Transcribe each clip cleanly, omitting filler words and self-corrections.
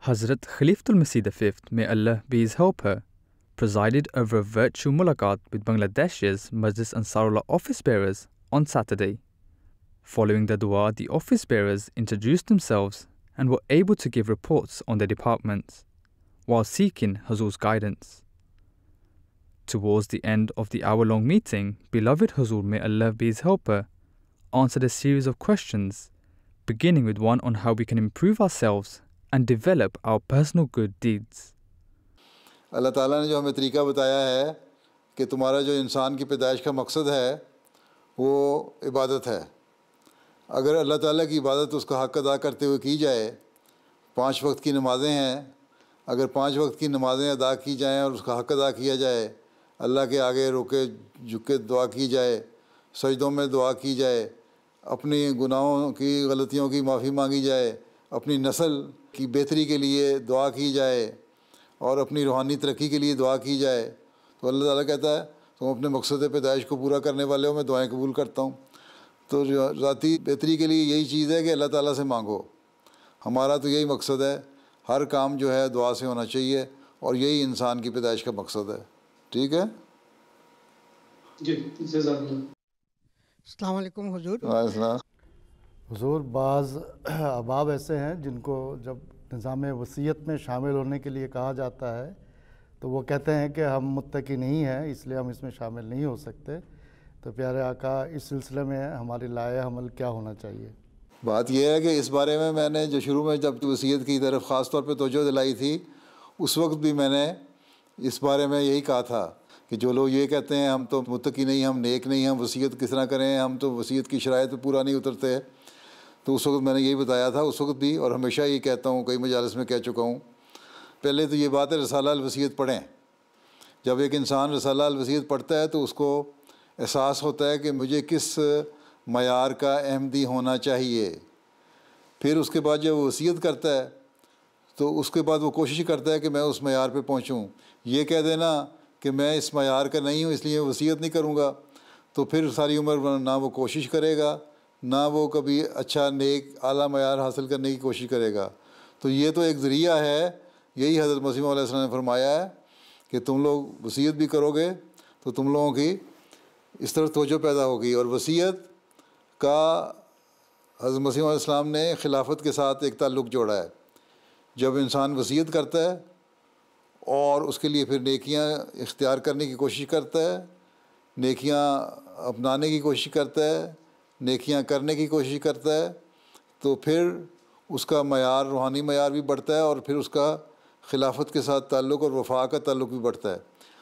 Hazrat Khalifatul Masih V, may Allah be his helper, presided over a virtual mulaqat with Bangladesh's Majlis-Ansarullah office bearers on Saturday. Following the dua, the office bearers introduced themselves and were able to give reports on their departments, while seeking Huzur's guidance. Towards the end of the hour-long meeting, beloved Huzur, may Allah be his helper, answered a series of questions, beginning with one on how we can improve ourselves and develop our personal good deeds. اللہ تعالیٰ نے جو ہمیں طریقہ بتایا ہے کہ تمہارا جو انسان کی پیدائش کا مقصد ہے وہ عبادت ہے. اگر اللہ تعالیٰ کی عبادت اس کا حق ادا کرتے ہوئے کی جائے، 5 وقت کی نمازیں ہیں، اگر 5 وقت کی نمازیں ادا کی جائیں اور اس کا حق ادا کیا جائے، اللہ کے آگے روکے جھکے دعا کی جائے، سجدوں میں دعا کی جائے، اپنی گناہوں کی غلطیوں کی معافی مانگی جائے، اپنی نسل کی بہتری کے لیے دعا کی جائے اور اپنی روحانی ترقی کے لیے دعا کی جائے، تو اللہ تعالیٰ کہتا ہے تم اپنے مقصد پیدائش کو پورا کرنے والے ہو، میں دعائیں قبول کرتا ہوں. تو ذاتی بہتری کے لیے یہی چیز ہے کہ اللہ تعالیٰ سے مانگو. ہمارا تو یہی مقصد ہے، ہر کام جو ہے دعا سے ہونا چاہیے، اور یہی انسان کی پیدائش کا مقصد ہے. ٹھیک ہے جی. السلام علیکم حضور. السلام. حضور، بعض احباب ایسے ہیں جن کو جب نظام وصیت میں شامل ہونے کے لیے کہا جاتا ہے تو وہ کہتے ہیں کہ ہم متقی نہیں ہیں، اس لیے ہم اس میں شامل نہیں ہو سکتے. تو پیارے آقا، اس سلسلے میں ہماری لائحہ عمل کیا ہونا چاہیے؟ بات یہ ہے کہ اس بارے میں نے جو شروع میں جب وصیت کی طرف خاص طور پہ توجہ دلائی تھی، اس وقت بھی میں نے اس بارے میں یہی کہا تھا کہ جو لوگ یہ کہتے ہیں ہم تو متقی نہیں، ہم نیک نہیں، ہم وصیت کس طرح کریں، ہم تو وصیت کی شرائط پہ پورا نہیں اترتے، تو اس وقت میں نے یہی بتایا تھا اس وقت بھی، اور ہمیشہ یہ کہتا ہوں، کئی مجالس میں کہہ چکا ہوں. پہلے تو یہ بات ہے رسالہ الوصیت پڑھیں. جب ایک انسان رسالہ الوصیت پڑھتا ہے تو اس کو احساس ہوتا ہے کہ مجھے کس معیار کا احمدی ہونا چاہیے. پھر اس کے بعد جب وہ وصیت کرتا ہے تو اس کے بعد وہ کوشش کرتا ہے کہ میں اس معیار پہ پہنچوں. یہ کہہ دینا کہ میں اس معیار کا نہیں ہوں اس لیے وصیت نہیں کروں گا، تو پھر ساری عمر نہ وہ کوشش کرے گا، نہ وہ کبھی اچھا نیک اعلیٰ معیار حاصل کرنے کی کوشش کرے گا. تو یہ تو ایک ذریعہ ہے. یہی حضرت مسیح علیہ السلام نے فرمایا ہے کہ تم لوگ وصیت بھی کرو گے تو تم لوگوں کی اس طرح توجہ پیدا ہوگی. اور وصیت کا حضرت مسیح علیہ السلام نے خلافت کے ساتھ ایک تعلق جوڑا ہے. جب انسان وصیت کرتا ہے اور اس کے لیے پھر نیکیاں اختیار کرنے کی کوشش کرتا ہے، نیکیاں اپنانے کی کوشش کرتا ہے، نیکیاں کرنے کی کوشش کرتا ہے، تو پھر اس کا معیار، روحانی معیار بھی بڑھتا ہے، اور پھر اس کا خلافت کے ساتھ تعلق اور وفا کا تعلق بھی بڑھتا ہے،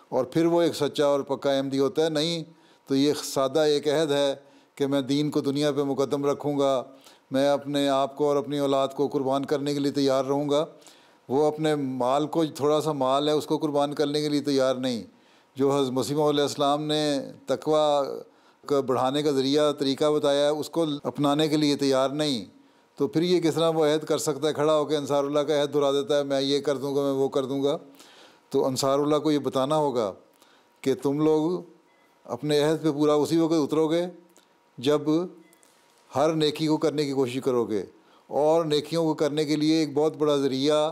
اور پھر وہ ایک سچا اور پکا احمدی ہوتا ہے. نہیں تو یہ سادہ ایک عہد ہے کہ میں دین کو دنیا پہ مقدم رکھوں گا، میں اپنے آپ کو اور اپنی اولاد کو قربان کرنے کے لیے تیار رہوں گا. وہ اپنے مال کو، تھوڑا سا مال ہے اس کو قربان کرنے کے لیے تیار نہیں. جو حضرت مسیح علیہ السلام نے تقویٰ کا بڑھانے کا ذریعہ طریقہ بتایا ہے اس کو اپنانے کے لیے تیار نہیں، تو پھر یہ کس طرح وہ عہد کر سکتا ہے؟ کھڑا ہو کے انصار اللہ کا عہد دہرا دیتا ہے، میں یہ کر دوں گا، میں وہ کر دوں گا. تو انصار اللہ کو یہ بتانا ہوگا کہ تم لوگ اپنے عہد پہ پورا اسی وقت اترو گے جب ہر نیکی کو کرنے کی کوشش کرو گے. اور نیکیوں کو کرنے کے لیے ایک بہت بڑا ذریعہ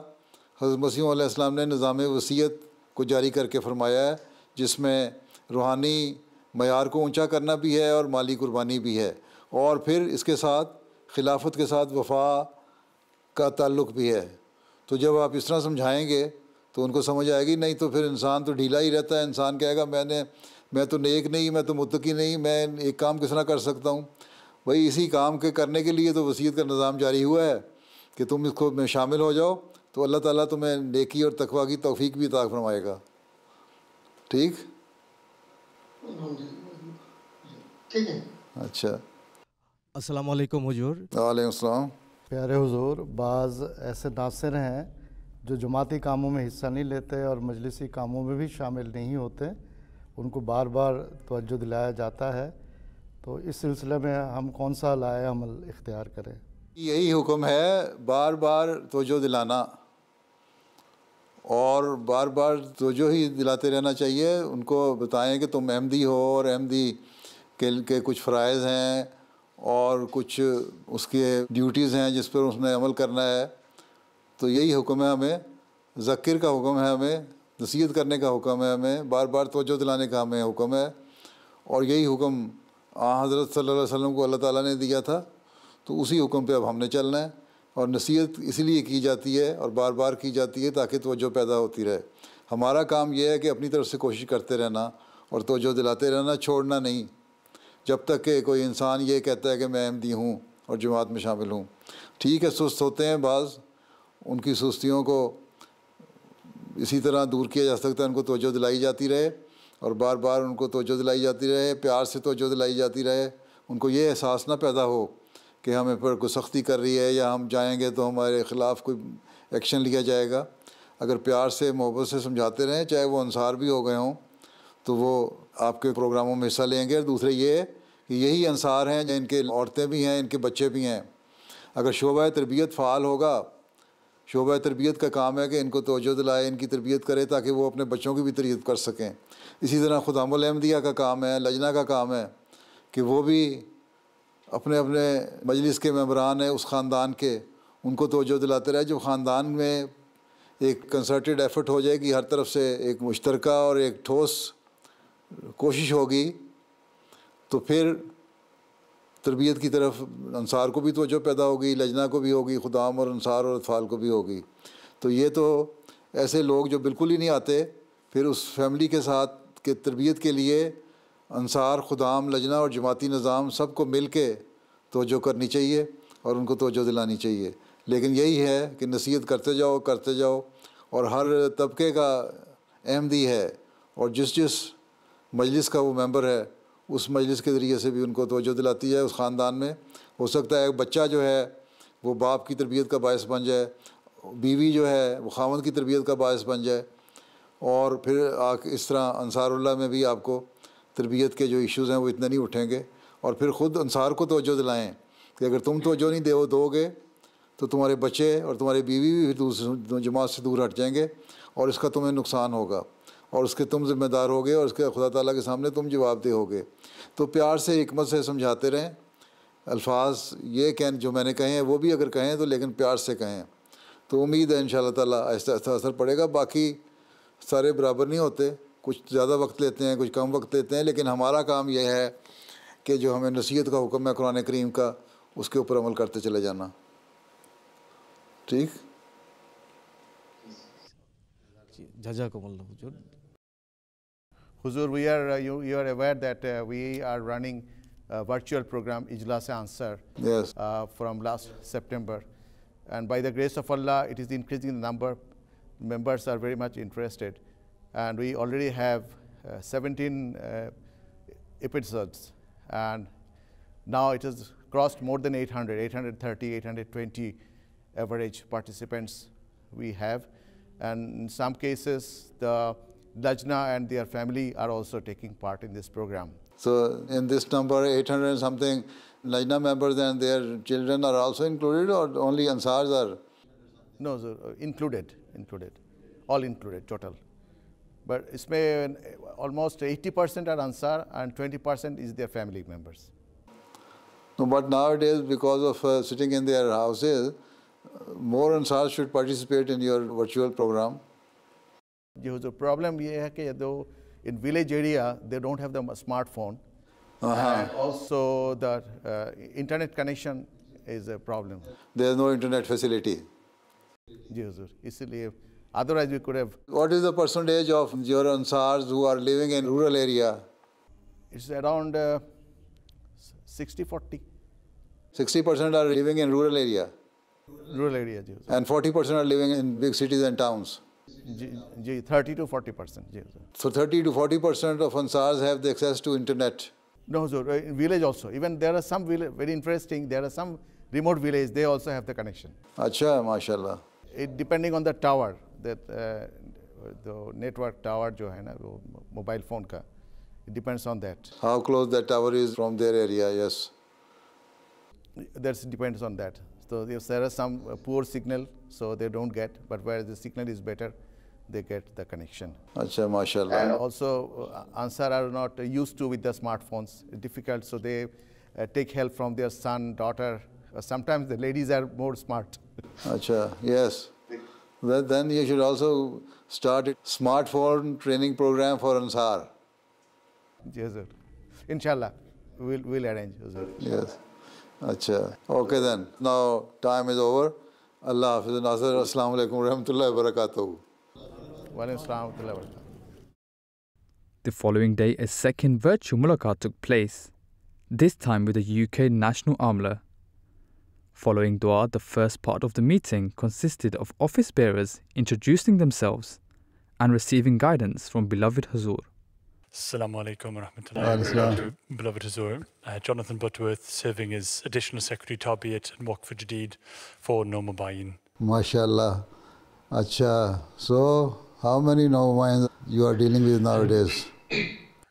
حضرت مسیح علیہ السلام نے نظام وصیت کو جاری کر کے فرمایا ہے، جس میں روحانی معیار کو اونچا کرنا بھی ہے اور مالی قربانی بھی ہے، اور پھر اس کے ساتھ خلافت کے ساتھ وفا کا تعلق بھی ہے. تو جب آپ اس طرح سمجھائیں گے تو ان کو سمجھ آئے گی. نہیں تو پھر انسان تو ڈھیلا ہی رہتا ہے، انسان کہے گا میں تو نیک نہیں، میں تو متقی نہیں، میں ایک کام کس طرح کر سکتا ہوں؟ بھائی اسی کام کے کرنے کے لیے تو وصیت کا نظام جاری ہوا ہے کہ تم اس کو میں شامل ہو جاؤ، تو اللہ تعالیٰ تمہیں نیکی اور تقویٰ کی توفیق بھی عطا فرمائے گا. ٹھیک ہے. اچھا. السلام علیکم حضور. وعلیکم السلام. پیارے حضور، بعض ایسے ناصر ہیں جو جماعتی کاموں میں حصہ نہیں لیتے اور مجلسی کاموں میں بھی شامل نہیں ہوتے، ان کو بار بار توجہ دلایا جاتا ہے، تو اس سلسلے میں ہم کون سا لائحہ عمل اختیار کریں؟ یہی حکم ہے، بار بار توجہ دلانا، اور بار بار توجہ ہی دلاتے رہنا چاہیے. ان کو بتائیں کہ تم احمدی ہو، اور احمدی کے کچھ فرائض ہیں اور کچھ اس کے ڈیوٹیز ہیں جس پر اس نے عمل کرنا ہے. تو یہی حکم ہے ہمیں، ذکر کا حکم ہے ہمیں، نصیحت کرنے کا حکم ہے ہمیں، بار بار توجہ دلانے کا ہمیں حکم ہے، اور یہی حکم حضرت صلی اللہ علیہ وسلم کو اللہ تعالیٰ نے دیا تھا، تو اسی حکم پہ اب ہم نے چلنا ہے. اور نصیحت اس لیے کی جاتی ہے اور بار بار کی جاتی ہے تاکہ توجہ پیدا ہوتی رہے. ہمارا کام یہ ہے کہ اپنی طرف سے کوشش کرتے رہنا اور توجہ دلاتے رہنا، چھوڑنا نہیں، جب تک کہ کوئی انسان یہ کہتا ہے کہ میں احمدی ہوں اور جماعت میں شامل ہوں. ٹھیک ہے، سست ہوتے ہیں بعض، ان کی سستیوں کو اسی طرح دور کیا جا سکتا ہے، ان کو توجہ دلائی جاتی رہے اور بار بار ان کو توجہ دلائی جاتی رہے، پیار سے توجہ دلائی جاتی رہے. ان کو یہ احساس نہ پیدا ہو کہ ہمیں پر کوئی سختی کر رہی ہے یا ہم جائیں گے تو ہمارے خلاف کوئی ایکشن لیا جائے گا. اگر پیار سے محبت سے سمجھاتے رہیں، چاہے وہ انصار بھی ہو گئے ہوں، تو وہ آپ کے پروگراموں میں حصہ لیں گے. اور دوسرے یہ کہ یہی انصار ہیں، ان کے عورتیں بھی ہیں، ان کے بچے بھی ہیں. اگر شعبہ تربیت فعال ہوگا، شعبہ تربیت کا کام ہے کہ ان کو توجہ دلائے، ان کی تربیت کرے تاکہ وہ اپنے بچوں کی بھی تربیت کر سکیں. اسی طرح خدام الاحمدیہ کا کام ہے، لجنہ کا کام ہے کہ وہ بھی اپنے اپنے مجلس کے ممبران ہیں اس خاندان کے، ان کو توجہ دلاتے رہے. جو خاندان میں ایک کنسرٹڈ ایفرٹ ہو جائے گی، ہر طرف سے ایک مشترکہ اور ایک ٹھوس کوشش ہوگی، تو پھر تربیت کی طرف انصار کو بھی توجہ پیدا ہوگی، لجنہ کو بھی ہوگی، خدام اور انصار اور اطفال کو بھی ہوگی. تو یہ تو ایسے لوگ جو بالکل ہی نہیں آتے، پھر اس فیملی کے ساتھ کہ تربیت کے لیے انصار، خدام، لجنہ اور جماعتی نظام سب کو مل کے توجہ کرنی چاہیے اور ان کو توجہ دلانی چاہیے. لیکن یہی ہے کہ نصیحت کرتے جاؤ اور ہر طبقے کا احمدی ہے اور جس مجلس کا وہ ممبر ہے، اس مجلس کے ذریعے سے بھی ان کو توجہ دلاتی ہے. اس خاندان میں ہو سکتا ہے ایک بچہ جو ہے وہ باپ کی تربیت کا باعث بن جائے، بیوی جو ہے وہ خاوند کی تربیت کا باعث بن جائے، اور پھر اس طرح انصار اللہ میں بھی آپ کو تربیت کے جو ایشوز ہیں وہ اتنے نہیں اٹھیں گے. اور پھر خود انصار کو توجہ دلائیں کہ اگر تم توجہ نہیں دو گے تو تمہارے بچے اور تمہاری بیوی بھی دوسری جماعت سے دور ہٹ جائیں گے اور اس کا تمہیں نقصان ہوگا اور اس کے تم ذمہ دار ہوگے اور اس کے خدا تعالیٰ کے سامنے تم جواب دہ ہوگے. تو پیار سے، حکمت سے سمجھاتے رہیں. الفاظ یہ کہیں جو میں نے کہے ہیں وہ بھی اگر کہیں تو لیکن پیار سے کہیں، تو امید ہے انشاءاللہ تعالیٰ آہستہ آہستہ اثر پڑے گا. باقی سارے برابر نہیں ہوتے، کچھ زیادہ وقت لیتے ہیں، کچھ کم وقت لیتے ہیں، لیکن ہمارا کام یہ ہے کہ جو ہمیں نصیحت کا حکم ہے قرآن کریم کا، اس کے اوپر عمل کرتے چلے جانا. ٹھیک. جزاکم اللہ حضور. Huzur, you are aware that we are running a virtual program, Majlis-Ansarullah, Yes. from last September. And by the grace of Allah, it is increasing the number. Members are very much interested. And we already have 17 episodes. And now it has crossed more than 800, 830, 820 average participants we have. And in some cases, the Lajna and their family are also taking part in this program. So in this number, 800 and something, Lajna members and their children are also included, or only Ansars are? No, sir, included, all included, total. But it's almost 80% are Ansar and 20% is their family members. No, but nowadays, because of sitting in their houses, more Ansars should participate in your virtual program. The problem is that in village area, they don't have the smartphone. And also the internet connection is a problem. There is no internet facility. Otherwise, we could have. What is the percentage of your Ansars who are living in rural area? It's around 60-40. 60% are living in rural area. Rural area, and 40% are living in big cities and towns. 30 to 40%. So 30 to 40% of Ansars have the access to internet. No, sir, in village also. Even there are some village, very interesting, there are some remote village, they also have the connection. Acha, mashallah. It depending on the tower, that the network tower jo hai na, mobile phone ka, it depends on that. How close that tower is from their area, yes. That depends on that. So if there are some poor signal, so they don't get, but where the signal is better, they get the connection. Acha, mashallah. And also, Ansar are not used to with the smartphones, it's difficult, so they take help from their son, daughter. Sometimes the ladies are more smart. Acha, yes. then you should also start a smartphone training program for Ansar. Yes, sir. Inshallah, we'll arrange, Huzur. Yes. Acha. Okay then. Now time is over. Allah Hafiz Nasir. Assalamu alaikum wa rahmatullahi wa barakatuh. Wa alaikum assalam wa rahmatullahi wa barakatuh. The following day, a second virtual mulaqat took place, this time with the UK National Amla. Following dua, the first part of the meeting consisted of office bearers introducing themselves and receiving guidance from beloved Huzur. Assalamu alaikum wa rahmatullahi wa barakatuh. Beloved Huzur, Jonathan Butterworth, serving as Additional Secretary Tarbiyat and Waqf Jadid for No Mubayin. MashaAllah. Acha. So, how many Nomabayins you are dealing with nowadays?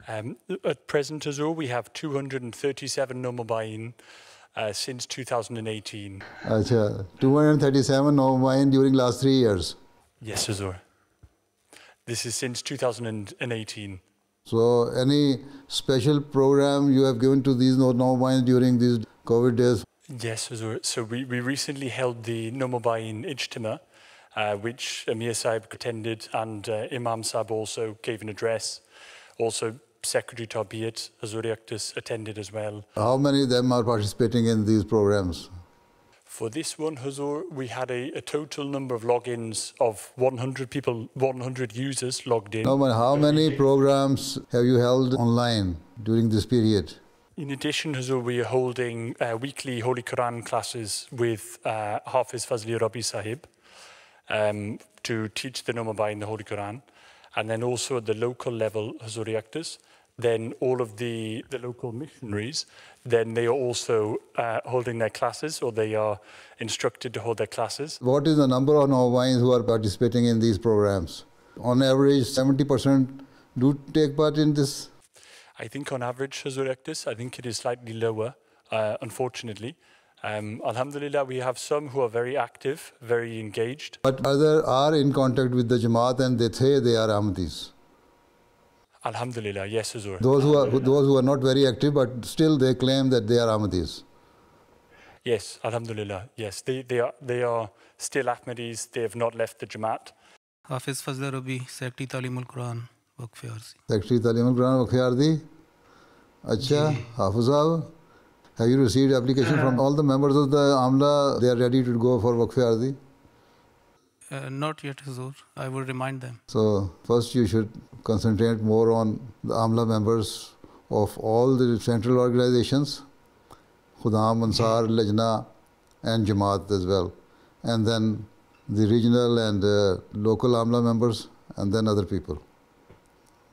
At present, Huzur, we have 237 No Mubayin since 2018. Acha. 237 Nomabayin during last 3 years. Yes, Huzur. This is since 2018. So, any special program you have given to these Nomabayins during these COVID days? Yes, Huzur. So we recently held the No Mubayin Ijtima, which Amir Sahib attended, and Imam Sahib also gave an address. Also, Secretary Tarbiyat, Huzur Yaktas, attended as well. How many of them are participating in these programs? For this one, Huzur, we had a total number of logins of 100 people, 100 users logged in. No, but how many programs have you held online during this period? In addition, Huzur, we are holding weekly Holy Quran classes with Hafiz Fazli Rabi Sahib to teach the Nomabai the Holy Quran. And then also at the local level, Huzur Yaktas, then all of the local missionaries, then they are also holding their classes, or they are instructed to hold their classes. What is the number of Nomabayins who are participating in these programs? On average, 70% do take part in this? I think on average, Huzur Yaktas, I think it is slightly lower, unfortunately. Alhamdulillah, we have some who are very active, very engaged. But others are in contact with the Jamaat and they say they are Ahmadis. Alhamdulillah, yes, Huzur. Those who are not very active, but still they claim that they are Ahmadis. Yes, Alhamdulillah, yes. They are still Ahmadis, they have not left the Jamaat. Hafiz Fazl Rabi, Secretary Talimul Quran, Waqf Arzi. Secretary Talimul Quran, Waqf Arzi. Acha, Hafiz Sahab, have you received application from all the members of the Amla? They are ready to go for Waqf Arzi? Not yet, Huzur. I will remind them. So, first you should concentrate more on the Amla members of all the central organizations, Khudam, Ansar, Lajna, and Jamaat as well. And then the regional and local Amla members, and then other people.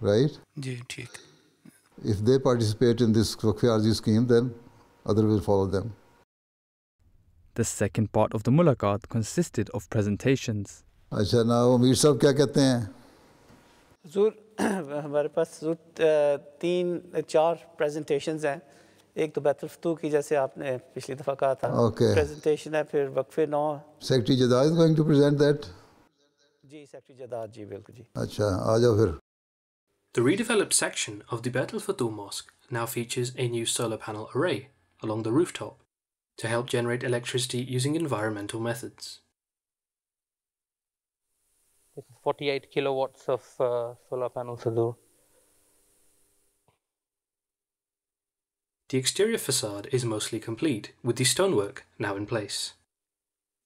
Right? Ji, theek. If they participate in this Waqf Arzi scheme, then others will follow them. The second part of the mulaqat consisted of presentations. अच्छा ना वो मीर साहब क्या कहते हैं? हुजूर हमारे पास हुजूर 3-4 presentations हैं. एक तो बैतुल फतूह की जैसे आपने पिछली दफ़ा कहा था. Okay. प्रेजेंटेशन है, फिर वक्फे 9. Secretary Jadad is going to present that? जी, सेक्रेटरी जदाद जी, बिल्कुल जी. अच्छा आ जाओ फिर. The redeveloped section of the Baitul Futuh Mosque now features a new solar panel array along the rooftop to help generate electricity using environmental methods. 48 kilowatts of solar panels, Huzur. The exterior facade is mostly complete, with the stonework now in place.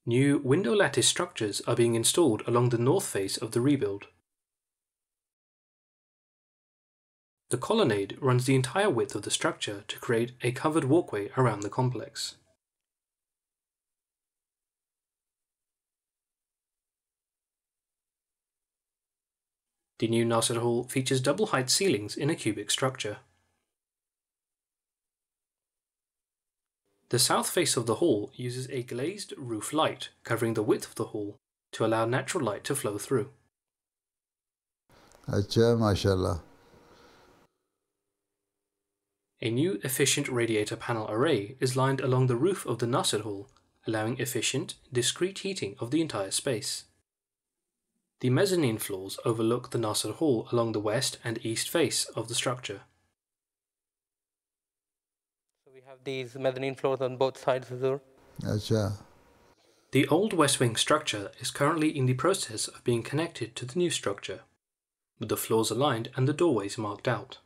New window lattice structures are being installed along the north face of the rebuild. The colonnade runs the entire width of the structure to create a covered walkway around the complex. The new Nasir Hall features double-height ceilings in a cubic structure. The south face of the hall uses a glazed roof light covering the width of the hall to allow natural light to flow through. अच्छा माशाल्लाह. A new efficient radiator panel array is lined along the roof of the Nasir Hall, allowing efficient, discrete heating of the entire space. The mezzanine floors overlook the Nasir Hall along the west and east face of the structure. So we have these mezzanine floors on both sides, Huzur. अच्छा. The old West Wing structure is currently in the process of being connected to the new structure, with the floors aligned and the doorways marked out.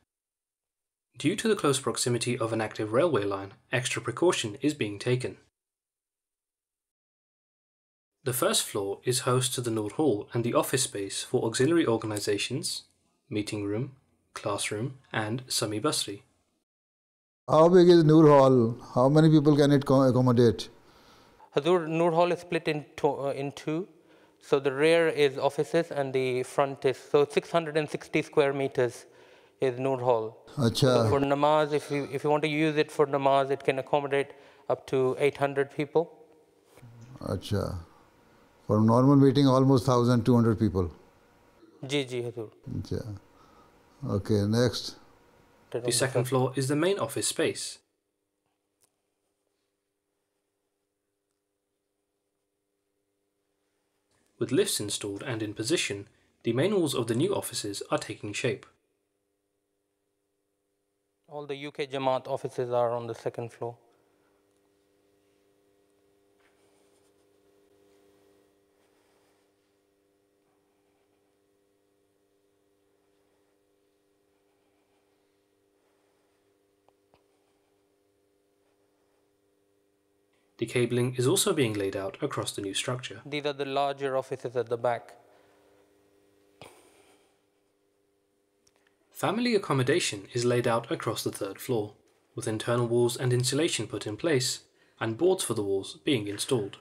Due to the close proximity of an active railway line, extra precaution is being taken. The first floor is host to the Noor Hall and the office space for auxiliary organizations, meeting room, classroom, and Sami Basri. How big is Noor Hall? How many people can it accommodate? Huzur, Noor Hall is split in two. So the rear is offices and the front is, so 660 square meters is Noor Hall. Achha. So for namaz, if you want to use it for namaz, it can accommodate up to 800 people. Achha. For normal meeting, almost 1,200 people. Ji, Huzur. Achha. Okay, next. The second floor is the main office space. With lifts installed and in position, the main walls of the new offices are taking shape. All the UK Jamaat offices are on the second floor. The cabling is also being laid out across the new structure. These are the larger offices at the back. Family accommodation is laid out across the third floor, with internal walls and insulation put in place, and boards for the walls being installed.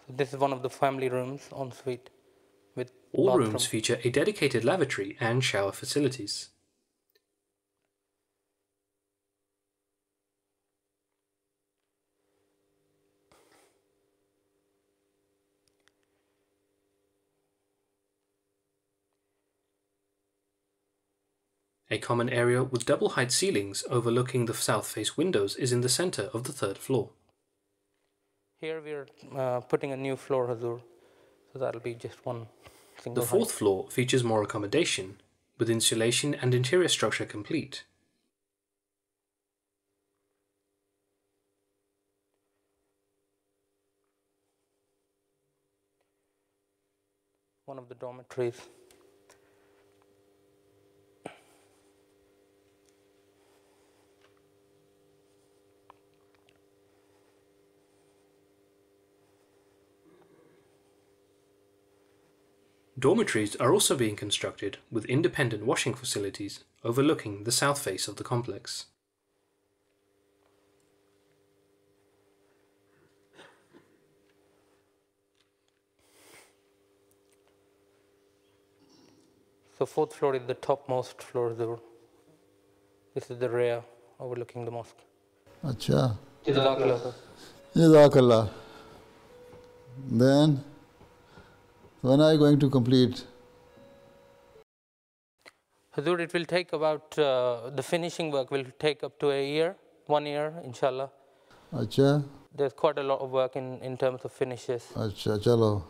So this is one of the family rooms en suite with All bathroom. rooms feature a dedicated lavatory and shower facilities. A common area with double-height ceilings overlooking the south-face windows is in the center of the third floor. Here we are putting a new floor, Huzur, so that'll be just one single The fourth height. floor features more accommodation, with insulation and interior structure complete. One of the dormitories. Dormitories are also being constructed with independent washing facilities overlooking the south face of the complex. So fourth floor is the topmost floor. This is the rear overlooking the mosque. Achha. Jazakallah. Jazakallah. Then, when are you going to complete? Huzur, it will take about, the finishing work will take up to a year, 1 year, inshallah. Achha. There's quite a lot of work in terms of finishes. Achha, chalo.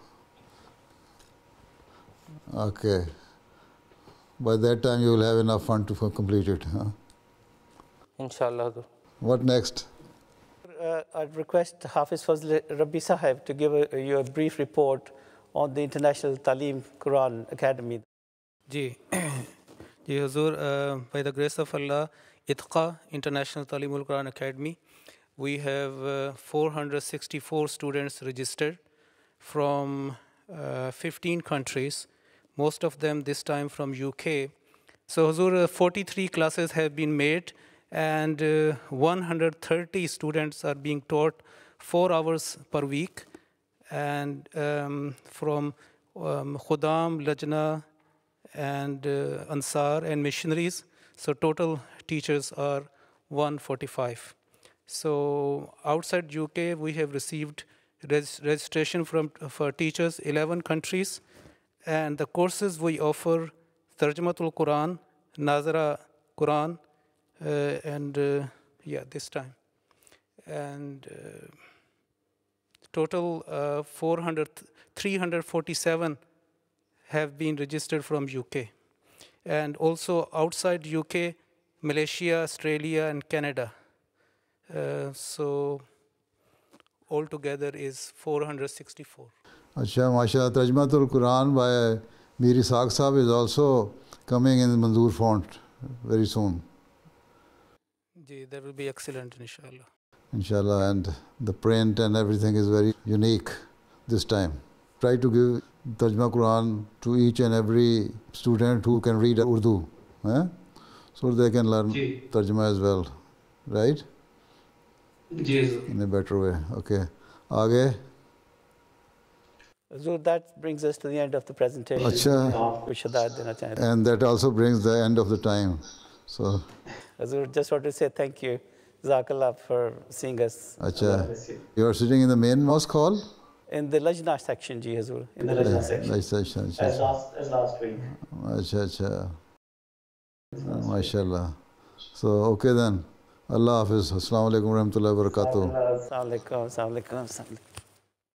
Okay. By that time you will have enough fund to complete it. Huh? Inshallah, Huzur. What next? I'd request Hafiz Fazl Rabbi Sahib to give you a brief report on the International Talim Quran Academy. Ji ji Hazur, by the grace of Allah, ITQA, International Talimul Quran Academy, we have 464 students registered from 15 countries, most of them this time from UK. So Huzur, 43 classes have been made and 130 students are being taught 4 hours per week, and from Khudam, Lajna, and Ansar and missionaries. So total teachers are 145. So outside UK, we have received registration for teachers 11 countries, and the courses we offer: Tarjumatul Quran, Nazara Quran, and this time, and total 347 have been registered from UK, and also outside UK Malaysia, Australia, and Canada. So altogether is 464. Acha, mashallah, Tarjmatul Quran by Mir Ishaq Sahib is also coming in Manzoor font very soon. That will be excellent, inshallah. Inshallah, and the print and everything is very unique this time. Try to give Tarjma Quran to each and every student who can read Urdu, so they can learn Tarjma as well, right? In a better way. Okay. Aage. So that brings us to the end of the presentation. Acha. And that also brings the end of the time. So. Hazur, just want to say thank you, Jazakallah, for seeing us. Acha. You are sitting in the main mosque hall? In the Lajna section, ji Hazur. In the Lajna section. As last week. Acha. MashaAllah. So, okay then. Allah Hafiz. Assalamu alaikum wa rahmatullahi wa barakatuh. Assalamu alaikum.